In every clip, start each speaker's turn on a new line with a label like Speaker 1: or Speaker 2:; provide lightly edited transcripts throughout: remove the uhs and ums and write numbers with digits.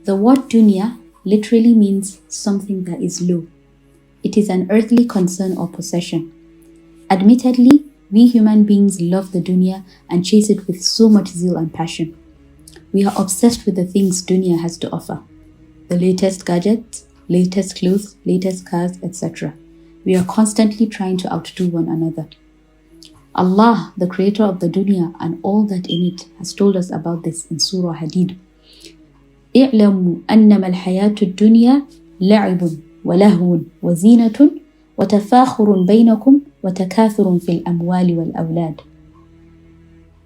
Speaker 1: The word dunya literally means something that is low. It is an earthly concern or possession. Admittedly, we human beings love the dunya and chase it with so much zeal and passion. We are obsessed with the things dunya has to offer. The latest gadgets, latest clothes, latest cars, etc. We are constantly trying to outdo one another. Allah, the creator of the dunya and all that in it, has told us about this in Surah Hadid. اعلموا أنما الحياة الدنيا لعب ولهو وزينة وتفاخر بينكم وتكاثر في الأموال والأولاد.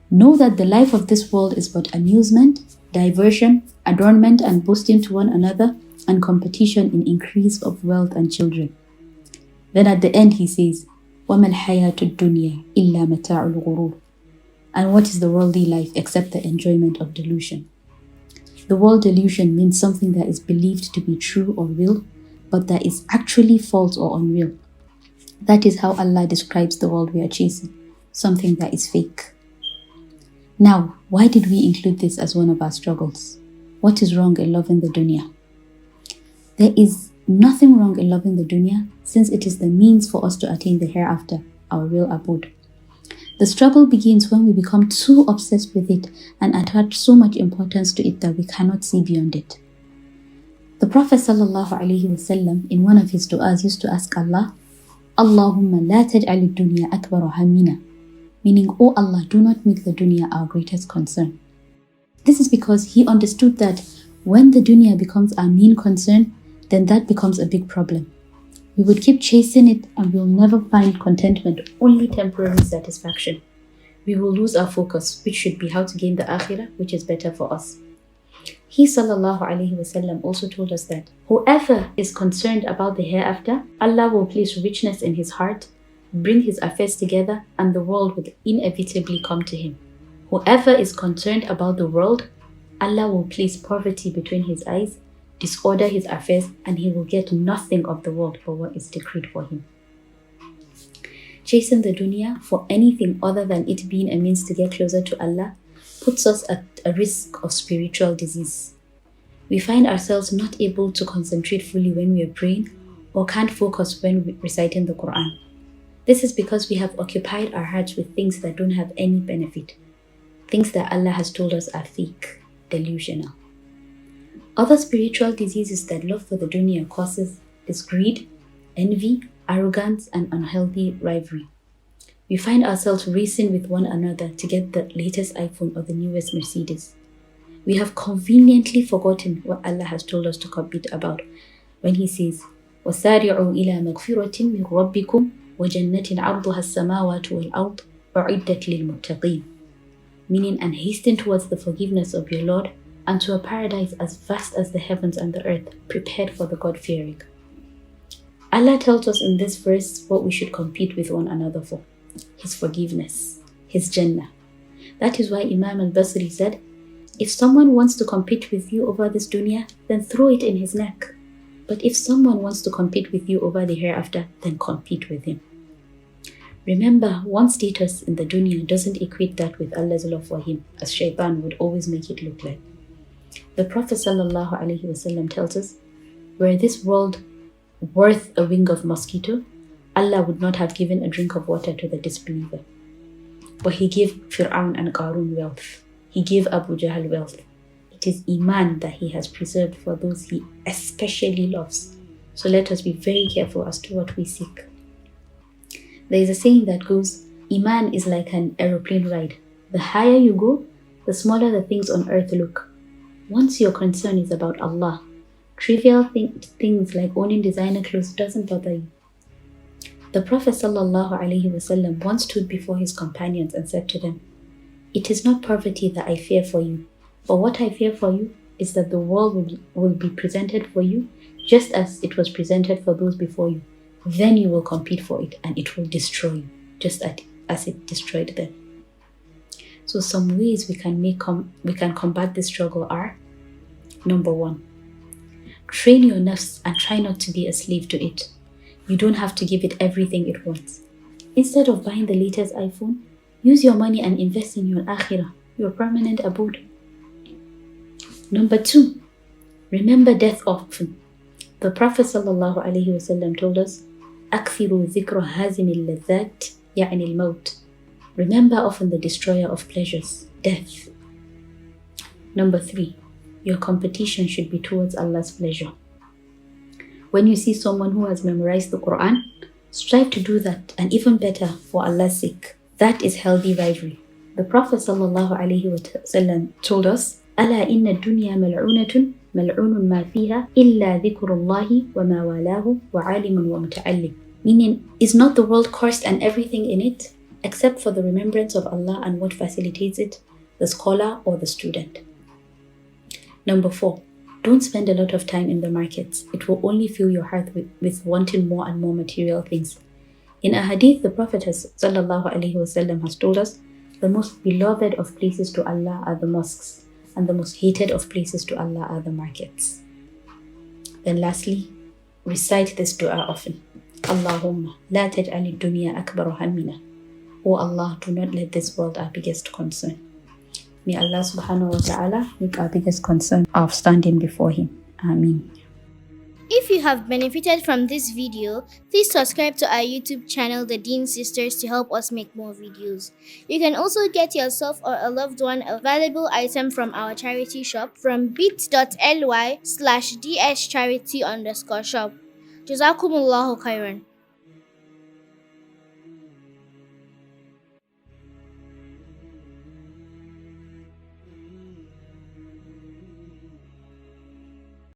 Speaker 1: Know that the life of this world is but amusement, diversion, adornment and boasting to one another, and competition in increase of wealth and children. Then at the end he says, وَمَا الْحَيَاةُ الدُّنْيَا إِلَّا مَتَاعُ الْغُرُورِ. And what is the worldly life except the enjoyment of delusion? The word delusion means something that is believed to be true or real, but that is actually false or unreal. That is how Allah describes the world we are chasing, something that is fake. Now, why did we include this as one of our struggles? What is wrong in loving the dunya? There is nothing wrong in loving the dunya, since it is the means for us to attain the hereafter, our real abode. The struggle begins when we become too obsessed with it and attach so much importance to it that we cannot see beyond it. The Prophet ﷺ in one of his du'as used to ask Allah, Allahumma la taj'al ad-dunya akbar hammina, meaning, O Allah, do not make the dunya our greatest concern. This is because he understood that when the dunya becomes our main concern, then that becomes a big problem. We would keep chasing it and we will never find contentment, only temporary satisfaction. We will lose our focus, which should be how to gain the akhirah, which is better for us. He ﷺ also told us that whoever is concerned about the hereafter, Allah will place richness in his heart, bring his affairs together, and the world will inevitably come to him. Whoever is concerned about the world, Allah will place poverty between his eyes, disorder his affairs, and he will get nothing of the world for what is decreed for him. Chasing the dunya for anything other than it being a means to get closer to Allah puts us at a risk of spiritual disease. We find ourselves not able to concentrate fully when we are praying, or can't focus when reciting the Quran. This is because we have occupied our hearts with things that don't have any benefit, things that Allah has told us are fake, delusional. Other spiritual diseases that love for the dunya causes is greed, envy, arrogance, and unhealthy rivalry. We find ourselves racing with one another to get the latest iPhone or the newest Mercedes. We have conveniently forgotten what Allah has told us to compete about when He says, وَسَارِعُوا إِلَى مَغْفِرَةٍ مِّن رَبِّكُمْ وَجَنَّةٍ عَرْضُهَا السَّمَاوَاتُ وَالْأَرْضُ أُعِدَّتْ لِلْمُتَّقِينَ, meaning, and hasten towards the forgiveness of your Lord and to a paradise as vast as the heavens and the earth, prepared for the God-fearing. Allah tells us in this verse what we should compete with one another for: His forgiveness, His Jannah. That is why Imam al-Basri said, if someone wants to compete with you over this dunya, then throw it in his neck. But if someone wants to compete with you over the hereafter, then compete with him. Remember, one's status in the dunya doesn't equate that with Allah's love for him, as shaitan would always make it look like. The Prophet ﷺ tells us, were this world worth a wing of mosquito, Allah would not have given a drink of water to the disbeliever. But He gave Fir'aun and Qarun wealth. He gave Abu Jahl wealth. It is Iman that He has preserved for those He especially loves. So let us be very careful as to what we seek. There is a saying that goes, Iman is like an aeroplane ride. The higher you go, the smaller the things on earth look. Once your concern is about Allah, trivial things like owning designer clothes doesn't bother you. The Prophet ﷺ once stood before his companions and said to them, it is not poverty that I fear for you, but what I fear for you is that the world will be presented for you just as it was presented for those before you. Then you will compete for it and it will destroy you, just as it destroyed them. So some ways we can combat this struggle are: number 1, train your nafs and try not to be a slave to it. You don't have to give it everything it wants. Instead of buying the latest iPhone, use your money and invest in your akhirah, your permanent abode. Number 2, Remember death often. The Prophet ﷺ told us, أكثروا ذكر هازم اللذات يعني الموت. Remember often the destroyer of pleasures, death. Number 3, your competition should be towards Allah's pleasure. When you see someone who has memorized the Quran, strive to do that, and even better, for Allah's sake. That is healthy rivalry. The Prophet ﷺ told us, ألا إن الدنيا ملعونة ملعون ما فيها إلا ذكر الله وما والاه وعالم ومتعلم. Meaning, is not the world cursed and everything in it, except for the remembrance of Allah and what facilitates it, the scholar or the student. Number 4, don't spend a lot of time in the markets. It will only fill your heart with wanting more and more material things. In a hadith, the Prophet ﷺ has told us, the most beloved of places to Allah are the mosques, and the most hated of places to Allah are the markets. Then lastly, recite this dua often. Allahumma la taj'al ad-dunya akbar hammina. O Allah, do not let this world our biggest concern. May Allah subhanahu wa ta'ala make our biggest concern of standing before Him. Ameen.
Speaker 2: If you have benefited from this video, please subscribe to our YouTube channel, The Dean Sisters, to help us make more videos. You can also get yourself or a loved one a valuable item from our charity shop from bit.ly/dscharity_shop. Jazakumullahu khairan.